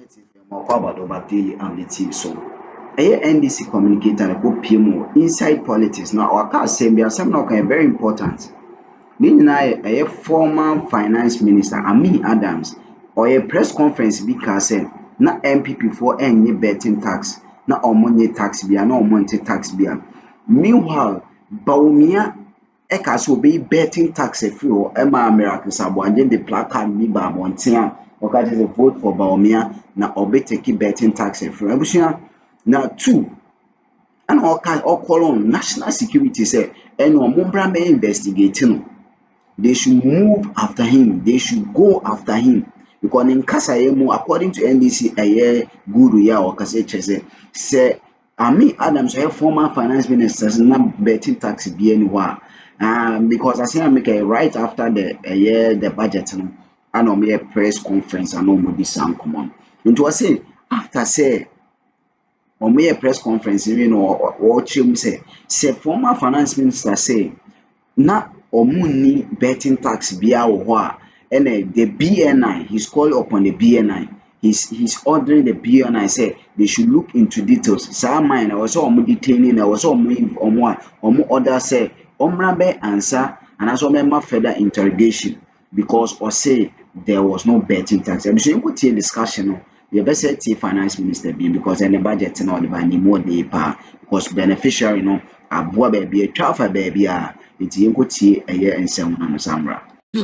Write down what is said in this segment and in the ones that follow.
executive about over daily and the team so. NDC communicator go PMO inside politics now. Our cast say be something very important. Ne nyinaa yɛ former finance minister Amin Adams ɔyɛ press conference bi kaa sɛ na NPP foɔ ɛnyɛ betting tax na ɔmo nye tax bia na ɔmo nte tax bia. Meanwhile Bawumia ɛka sɛ ɔbɛyi betting tax afiri hɔ ɛma Miracle Sabuagye de placard bi ba abɔnten a ɔka kyerɛ sɛ vote for Bawumia na ɔbɛtake betting tax afiri hɔ. Abusua na two ɛna ɔkɔlɔ on national security sɛ ɛna ɔmo mbra mɛ investigate no. They should move after him. They should go after him. Because in Kasayemu, according to NDC, a year good year or Kase say Amin Adams, a former finance minister, is not betting tax be anywhere. Because I say I make a right after the budget and on a press conference and no more this sound come on. And to say after say on me a press conference, you know, watch him say former finance minister say na omuni betting tax bia wo and the BNI he's called upon the BNI he's ordering the BNI say they should look into details sa mine was omo detaining was omo order say omrabe answer and as omo further interrogation because or say there was no betting tax. I'm sure you could see discussion no the best finance minister be because any budget no the money more dey pa because beneficiary no aboa baby a travel baby it's Yenkotie a year and some Samra. The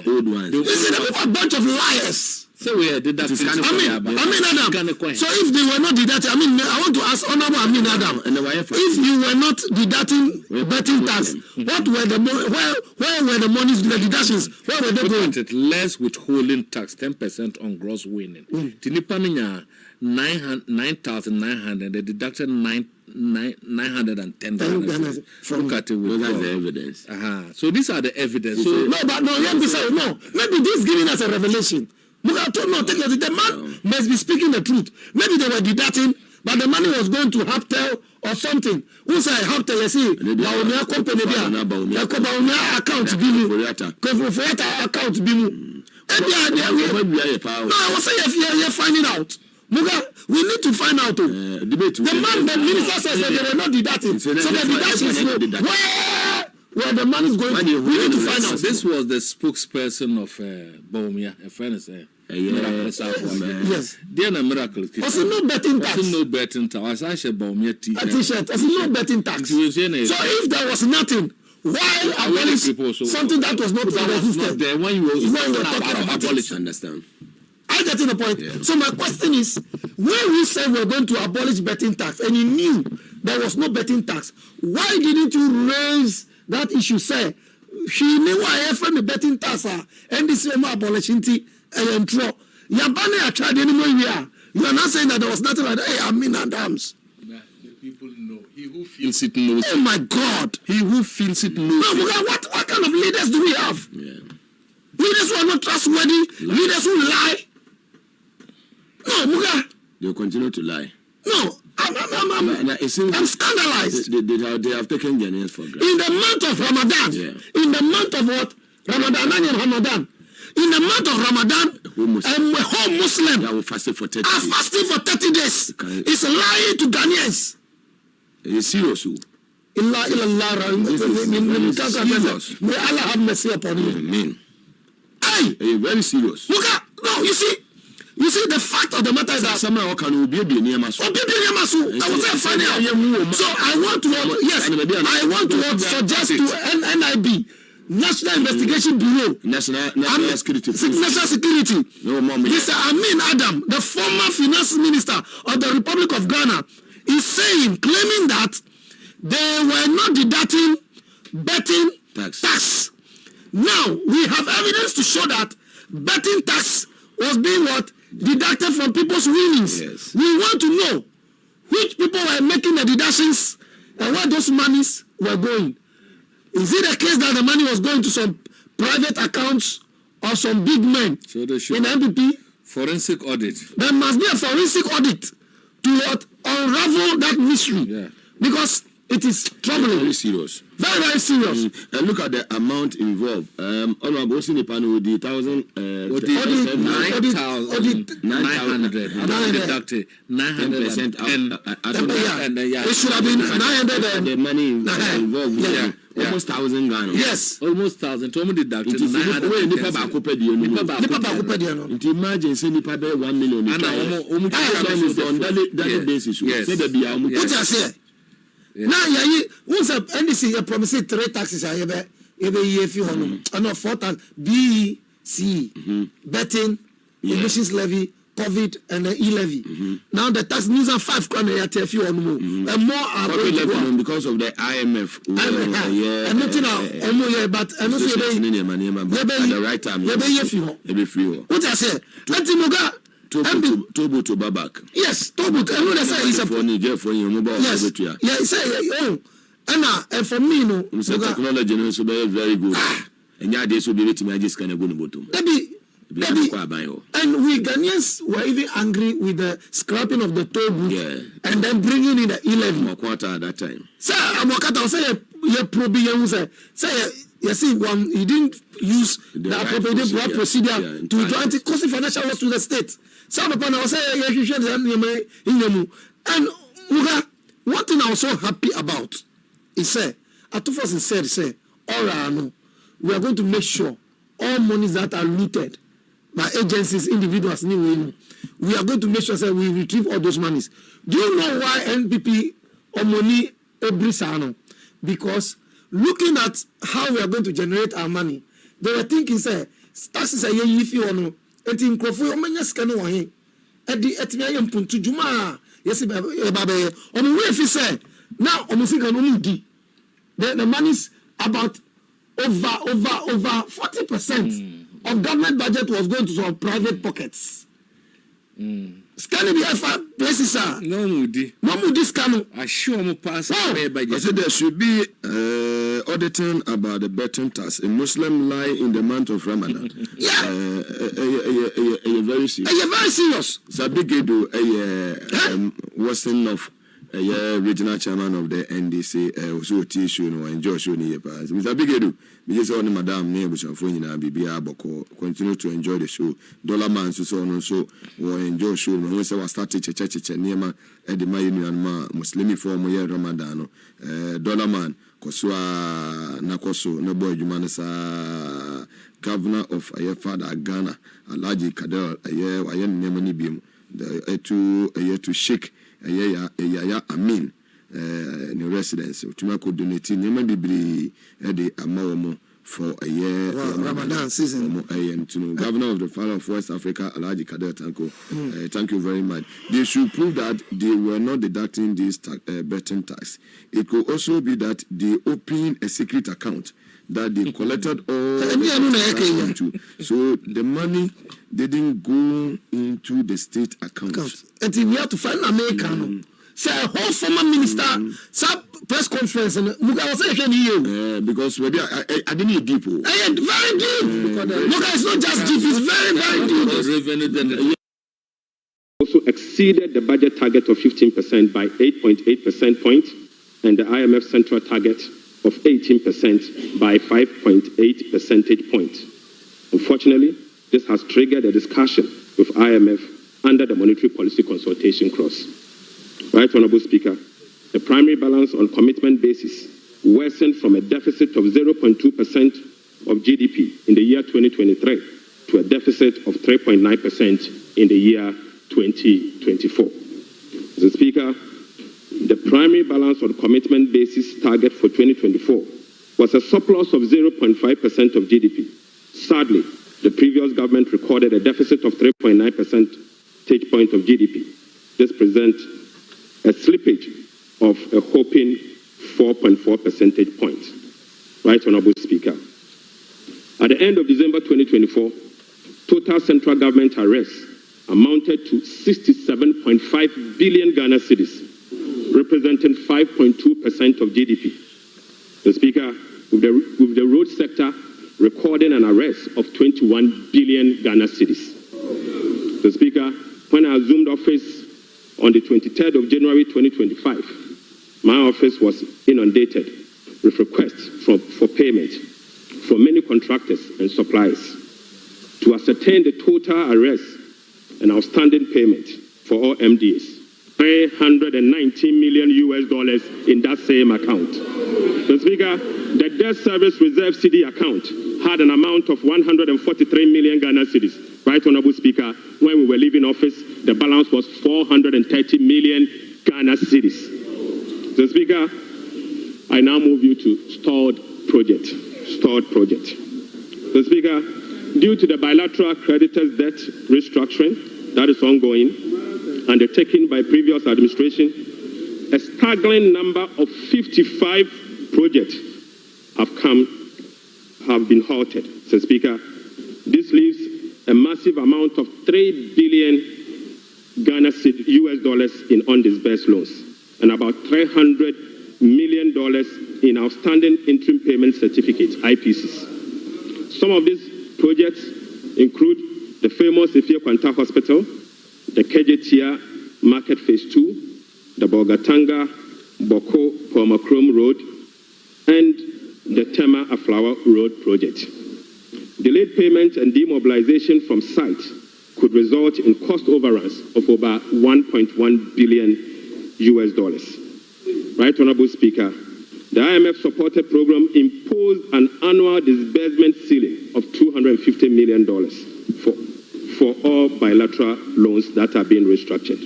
old ones. This is a bunch of liars. So we did that. Amin Adam. So if they were not deducting, I want to ask Honorable Amin Adam. If you were not deducting betting tax, what were the where were the monies, the deductions? Where were they going? Less withholding tax, 10% on gross winning. Tinipaminya 9,900. They deducted 910 from that's the evidence. So these are the evidence. So no. Maybe this giving us a revelation. The man must be speaking the truth. Maybe they were deducting, but the money was going to Halted or something. Who say Halted? You see, Bawumia company Bawumia account bimu, account bimu. No, I was saying you're finding out. Muga, we need to find out. The minister says that they were not deducting. So the deductions where the money is going, we need to find out. This was the spokesperson of Bawumia, a friend say. Yes. They are miracle. Also no betting tax. No betting tax. I said Bawumia t-shirt. Also no betting tax. So if there was nothing, why abolish something that was not there when you were talking about abolish? Understand? I get to the point. Yeah. So my question is, when we said we're going to abolish betting tax and you knew there was no betting tax, why didn't you raise that issue? Say, she knew I have from the betting tax and this is abolishing and throw. Yabane tried anymore here. You are not saying that there was nothing like that. Hey, Amin Adams. The people know. He who feels it knows. Oh my God. He who feels it knows. No, what kind of leaders do we have? Yeah. Leaders who are not trustworthy, leaders who lie. No, Muga. They'll continue to lie. No, I'm scandalized. They have taken Ghanaians for granted. In the month of Ramadan, in the month of what? Ramadan. In the month of Ramadan, a whole Muslim that will fast for 30 days. Fasting for 30 days. It's lying to Ghanaians. It's serious. May Allah have mercy upon you. Amen. Hey, very serious. Look at, no, you see, the fact of the matter is that someone can be near Masu. I was finding out. So I want to suggest to NIB, National Investigation Bureau, National Security. No, Mr. Amin Adam, the former finance minister of the Republic of Ghana, is claiming that they were not deducting betting tax. Now we have evidence to show that betting tax was being deducted from people's winnings. Yes. We want to know which people were making the deductions and where those monies were going. Is it the case that the money was going to some private accounts or some big men in NPP? Forensic audit. There must be a forensic audit to unravel that mystery. Yeah. Because it is troubling. Very serious. Very, very serious. And look at the amount involved. Honorable Sinipano with the 1,000, 9,900. Deducted 900%. And it should have been 900. The money involved. Yeah. Almost 1,000 Ghana. Yes. Almost 1,000. Told me deducted 900. Imagine say nipa be 1 million. And on daily basis. Yes. What I say? Now, once NDC promised 3 taxes, year if you want 4 tax B, C, betting, emissions levy, COVID, and e-levy. Now the tax news are 5 grand a if you want more, and more are going to go because of the IMF. And nothing now, but I know at the right time. What I say? Let him go. Tobo to Babak. Yes, Tobo. I know they say he's a phone for your mobile. Yes, yeah, he say and for me, no, technology is very good. And yeah, this will be written. I just can't go to bottom. And we Ghanaians were even angry with the scrapping of the toll booth and then bringing in the 11 quarter at that time. Sir, I'm say you probably say you see one he didn't use the appropriate procedure to join the cost financial loss to the state. Some upon I say you should and one thing I was so happy about is say Atufos said all right, we are going to make sure all monies that are looted by agencies, individuals, we are going to make sure that we retrieve all those monies. Do you know why NPP or money every sano? Because looking at how we are going to generate our money, they were thinking, say, taxes are if you want to increase your money, scan away. At the Etimayan Puntu Juma, yes, Babe, on the way if you say, now, on the the money's about over 40%. Of government budget was going to some private pockets. Scanning the places, sir. No moody scanning. I sure I'm pass away by I said there should be auditing about the betting tax. A Muslim lie in the month of Ramadan. Very serious. It's a big do Western of regional chairman of the NDC also tissue no enjoy show ni pass. Mr. Bigedu, because on madam name which of na bibia boko continue to enjoy the show. Dollar man so on so enjoy show no we say we start cheche niema e de mayinu ma Muslimi form ye Ramadan Dollar man koswa na koso na boy juma na sa governor of Father Ghana Alhaji Kadel aye niema ni biem the to shake Amin new residents Tumako donating Nema Bibri the Amawomo for a year Ramadan season. Governor of the Father of West Africa, Alhaji Kader Tanko. Thank you very much. They should prove that they were not deducting this betting tax. It could also be that they opened a secret account that they collected all into. So the money didn't go into the state account. And we have to find American. Say a whole former minister, some press conference, and because maybe I didn't need deep. Very deep. Look, it's not just deep; it's very deep. Also exceeded the budget target of 15% by 8.8 percentage points, and the IMF central target of 18% by 5.8 percentage points. Unfortunately, this has triggered a discussion with IMF under the Monetary Policy Consultation Clause. Right, Honorable Speaker, the primary balance on commitment basis worsened from a deficit of 0.2% of GDP in the year 2023 to a deficit of 3.9% in the year 2024. Mr. Speaker, the primary balance on commitment basis target for 2024 was a surplus of 0.5% of GDP. Sadly, the previous government recorded a deficit of 3.9 percentage point of GDP. This presents a slippage of a whopping 4.4 percentage points. Right, Honorable Speaker. At the end of December 2024, total central government arrests amounted to 67.5 billion Ghana cedis, representing 5.2% of GDP. The Speaker, with the road sector recording an arrest of 21 billion Ghana cedis. The Speaker, when I assumed office on the 23rd of January 2025, my office was inundated with requests for payment from many contractors and suppliers to ascertain the total arrears and outstanding payment for all MDs. $319 million in that same account. Mr. Speaker, the debt service reserve CD account had an amount of 143 million Ghana cedis. Right, Honorable Speaker, when we were leaving office, the balance was 430 million Ghana cedis. Mr. Speaker, I now move you to stalled project. Mr. Speaker, due to the bilateral creditors' debt restructuring that is ongoing, undertaken by previous administration, a staggering number of 55 projects have been halted. Mr. Speaker, this leaves a massive amount of $3 billion US dollars in undisbursed loans and about $300 million in outstanding interim payment certificates, IPCs. Some of these projects include the famous Ifia Kwanta Hospital, the Kejetia Market Phase 2, the Bogatanga Boko Akroma Road, and the Tema Aflawa Road project. Delayed payment and demobilization from site could result in cost overruns of over $1.1 billion US dollars. Right, Honorable Speaker, the IMF-supported program imposed an annual disbursement ceiling of $250 million for all bilateral loans that are being restructured.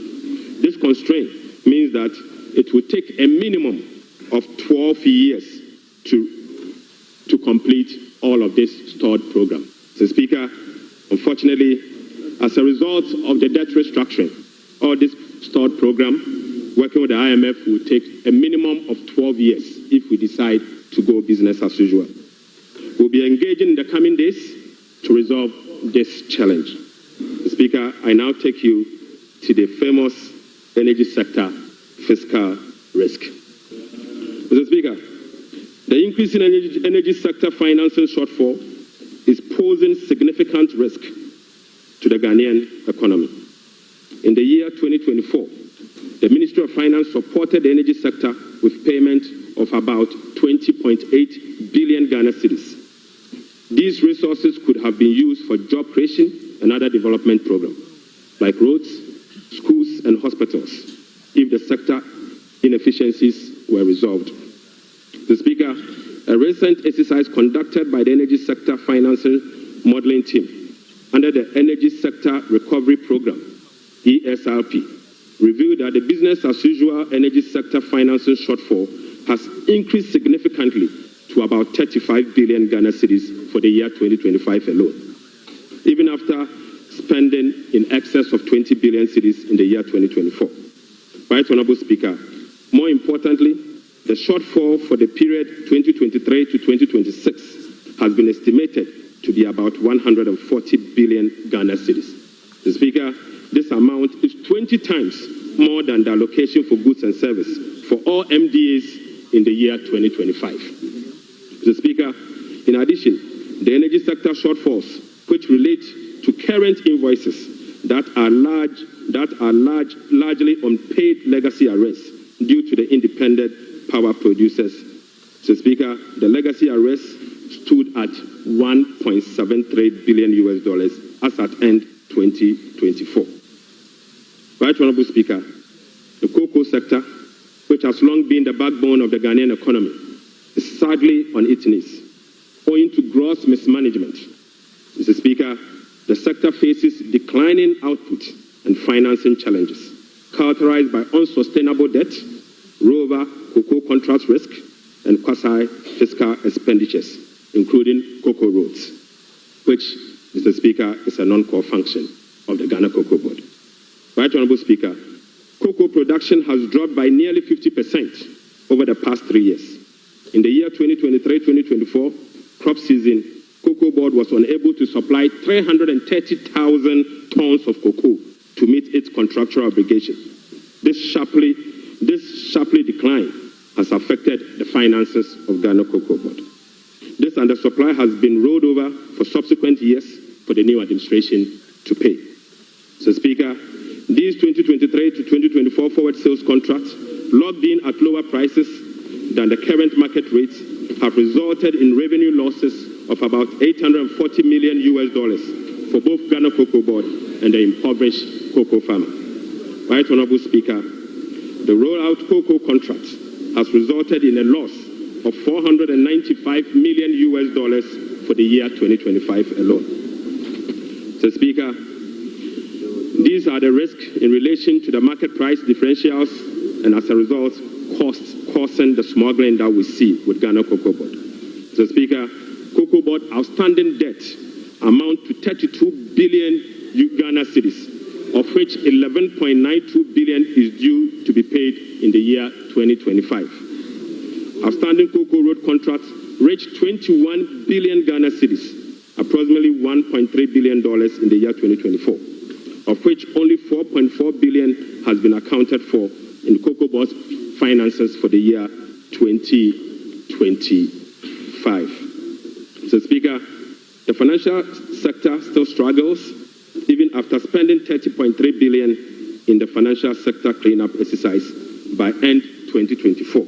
This constraint means that it will take a minimum of 12 years to complete all of this stalled program. Mr. Speaker, unfortunately, as a result of the debt restructuring, all this stalled program, working with the IMF, will take a minimum of 12 years if we decide to go business as usual. We'll be engaging in the coming days to resolve this challenge. Mr. Speaker, I now take you to the famous energy sector fiscal risk. Mr. Speaker, the increase in energy sector financing shortfall is posing significant risk to the Ghanaian economy. In the year 2024, the Ministry of Finance supported the energy sector with payment of about 20.8 billion Ghana cedis. These resources could have been used for job creation and other development programs, like roads, schools, and hospitals, if the sector inefficiencies were resolved. Mr. Speaker, a recent exercise conducted by the Energy Sector Financing Modeling Team under the Energy Sector Recovery Program, ESRP, revealed that the business-as-usual energy sector financing shortfall has increased significantly to about 35 billion Ghana cedis for the year 2025 alone, even after spending in excess of 20 billion cedis in the year 2024. Right, Honorable Speaker, more importantly, the shortfall for the period 2023 to 2026 has been estimated to be about 140 billion Ghana cedis. Mr. Speaker, this amount is 20 times more than the allocation for goods and service for all MDAs in the year 2025. Mr. Speaker, in addition, the energy sector shortfalls, which relate to current invoices that are largely unpaid legacy arrests due to the independent power producers. Mr. Speaker, the legacy arrests stood at 1.73 billion US dollars as at end 2024. Right, Honorable Speaker, the cocoa sector, which has long been the backbone of the Ghanaian economy, is sadly on its knees, owing to gross mismanagement. Mr. Speaker, the sector faces declining output and financing challenges, characterized by unsustainable debt, rollover cocoa contract risk, and quasi-fiscal expenditures, including cocoa roads, which, Mr. Speaker, is a non-core function of the Ghana Cocoa Board. Right, Honorable Speaker, cocoa production has dropped by nearly 50% over the past 3 years. In the year 2023-2024 crop season, Cocoa Board was unable to supply 330,000 tons of cocoa to meet its contractual obligation. This sharply decline has affected the finances of Ghana Cocoa Board. This undersupply has been rolled over for subsequent years for the new administration to pay. So, Speaker, these 2023 to 2024 forward sales contracts locked in at lower prices than the current market rates, have resulted in revenue losses of about $840 million for both Ghana Cocoa Board and the impoverished cocoa farmer. Right, Honorable Speaker, the rollout cocoa contract has resulted in a loss of $495 million for the year 2025 alone. Mr. Speaker, these are the risks in relation to the market price differentials and as a result, costs causing the smuggling that we see with Ghana Cocoa Board. Mr. Speaker, Cocoa Board outstanding debt amount to 32 billion Ghana cedis, of which 11.92 billion is due to be paid in the year 2025. Outstanding cocoa road contracts reached 21 billion Ghana cedis, approximately $1.3 billion in the year 2024, of which only 4.4 billion has been accounted for in Cocoa Board's finances for the year 2025. Mr. Speaker, the financial sector still struggles even after spending 30.3 billion in the financial sector cleanup exercise by end 2024.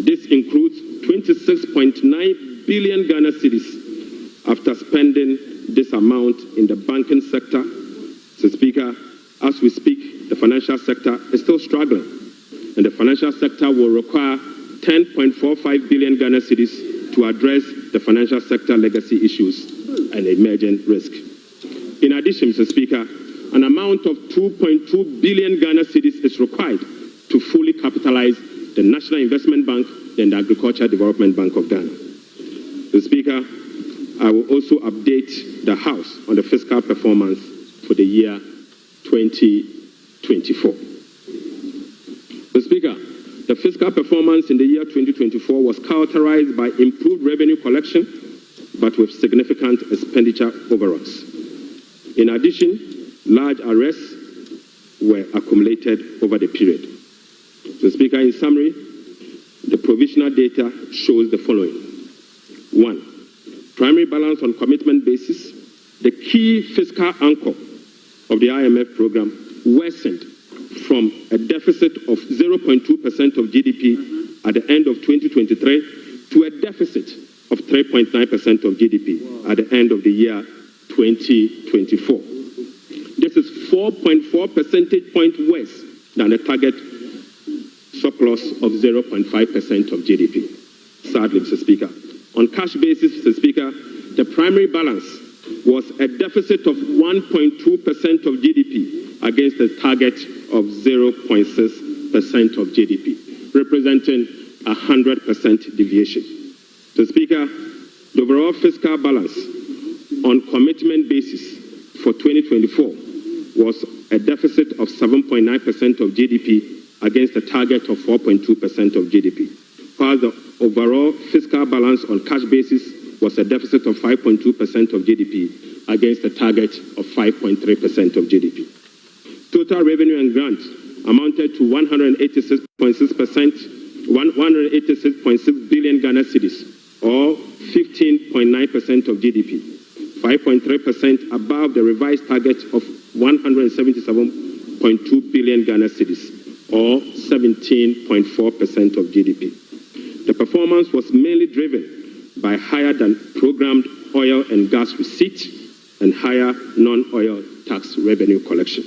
This includes 26.9 billion Ghana cedis after spending this amount in the banking sector. Mr. Speaker, as we speak, the financial sector is still struggling, and the financial sector will require 10.45 billion Ghana cedis to address the financial sector legacy issues and emerging risk. In addition, Mr. Speaker, an amount of 2.2 billion Ghana cedis is required to fully capitalize the National Investment Bank and the Agricultural Development Bank of Ghana. Mr. Speaker, I will also update the House on the fiscal performance for the year 2024. Mr. Speaker, the fiscal performance in the year 2024 was characterized by improved revenue collection, but with significant expenditure overruns. In addition, large arrests were accumulated over the period. Mr. Speaker, in summary, the provisional data shows the following. 1. Primary balance on commitment basis, the key fiscal anchor of the IMF program, worsened from a deficit of 0.2% of GDP at the end of 2023 to a deficit of 3.9% of GDP at the end of the year 2024. This is 4.4 percentage points worse than the target surplus of 0.5% of GDP. Sadly, Mr. Speaker, on cash basis, Mr. Speaker, the primary balance was a deficit of 1.2% of GDP against a target of 0.6% of GDP, representing a 100% deviation. Mr. Speaker, the overall fiscal balance on commitment basis for 2024 was a deficit of 7.9% of GDP against a target of 4.2% of GDP, while the overall fiscal balance on cash basis was a deficit of 5.2% of GDP against a target of 5.3% of GDP. Total revenue and grants amounted to 186.6 billion Ghana cedis, or 15.9% of GDP, 5.3% above the revised target of 177.2 billion Ghana cedis, or 17.4% of GDP. The performance was mainly driven by higher than programmed oil and gas receipts and higher non-oil tax revenue collection.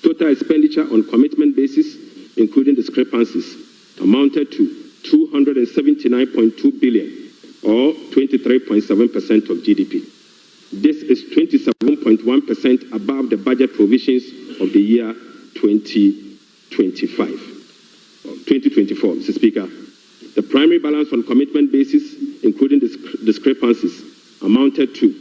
Total expenditure on commitment basis, including discrepancies, amounted to 279.2 billion, or 23.7% of GDP. This is 27.1% above the budget provisions of the year 2024, Mr. Speaker. The primary balance on commitment basis, including discrepancies, amounted to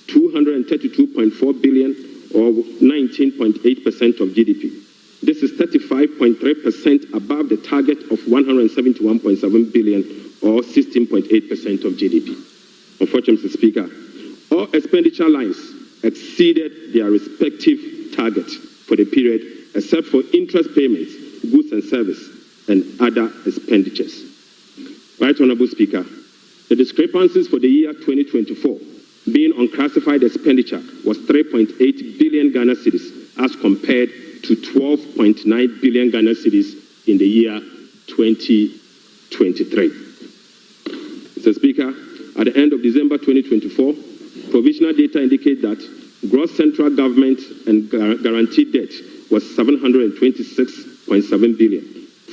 232.4 billion, or 19.8% of GDP. This is 35.3% above the target of 171.7 billion, or 16.8% of GDP. Unfortunately, Mr. Speaker, all expenditure lines exceeded their respective targets for the period, except for interest payments, goods and service, and other expenditures. Right, Honorable Speaker, the discrepancies for the year 2024 being unclassified expenditure was 3.8 billion Ghana cedis as compared to 12.9 billion Ghana cedis in the year 2023. Mr. Speaker, at the end of December 2024, provisional data indicate that gross central government and guaranteed debt was 726.7 billion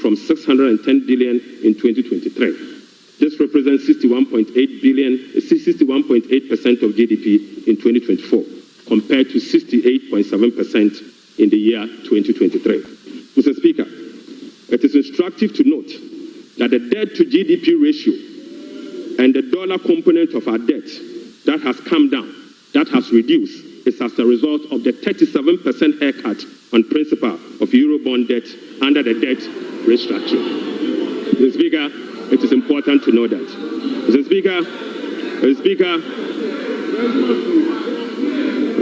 from 610 billion in 2023. This represents 61.8% of GDP in 2024, compared to 68.7% in the year 2023. Mr. Speaker, it is instructive to note that the debt to GDP ratio and the dollar component of our debt that has come down, that has reduced, is as a result of the 37% haircut on principal of Eurobond debt under the debt restructuring. Mr. Speaker, it is important to know that. Mr. Speaker,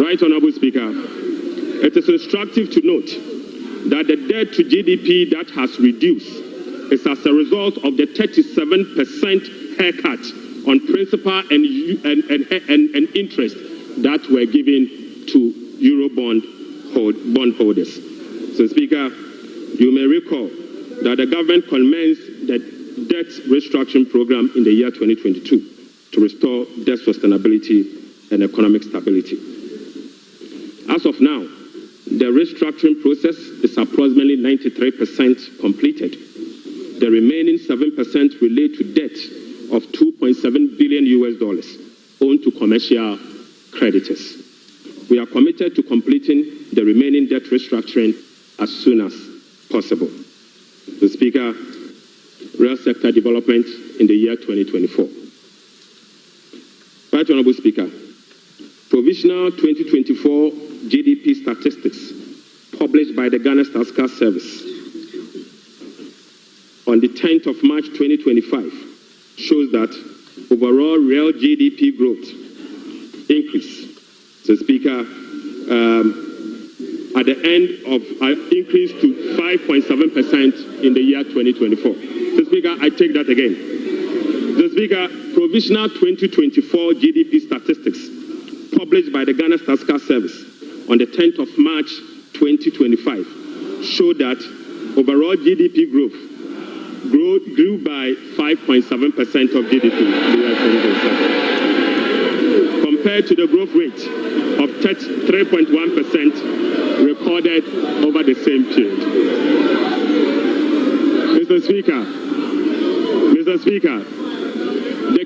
Right Honorable Speaker, it is instructive to note that the debt to GDP that has reduced is as a result of the 37% haircut on principal and interest that were given to Eurobond bondholders. So, Speaker, you may recall that the government commenced the debt restructuring program in the year 2022 to restore debt sustainability and economic stability. As of now, the restructuring process is approximately 93% completed. The remaining 7% relate to debt of $2.7 billion owed to commercial creditors. We are committed to completing the remaining debt restructuring as soon as possible. The Speaker, real sector development in the year 2024. Right Honorable Speaker, provisional 2024 GDP statistics published by the Ghana Statistical Service on the 10th of March 2025 shows that overall real GDP growth increase. So, Speaker, at the end of increase to 5.7% in the year 2024. So, Speaker, I take that again. So, Speaker, provisional 2024 GDP statistics published by the Ghana Statistical Service on the 10th of March 2025 show that overall GDP growth grew by 5.7% of GDP in the year 2027, compared to the growth rate of 3.1% recorded over the same period. Mr. Speaker, the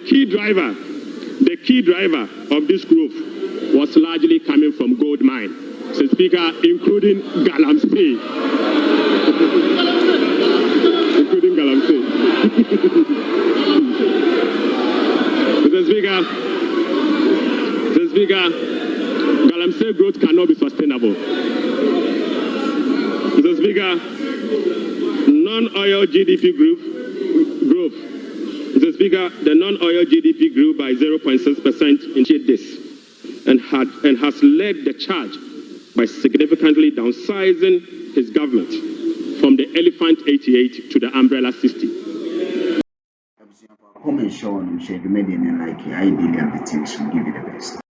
key driver of this growth was largely coming from gold mine. Mr. Speaker, including Galamsey. Mr. Speaker, Galamsey growth cannot be sustainable. Mr. Speaker, non-oil GDP growth. Mr. Speaker, the non-oil GDP grew by 0.6% in this and has led the charge by significantly downsizing his government from the Elephant 88 to the Umbrella 60. Comment show on Likee, I believe the teams will give you the best.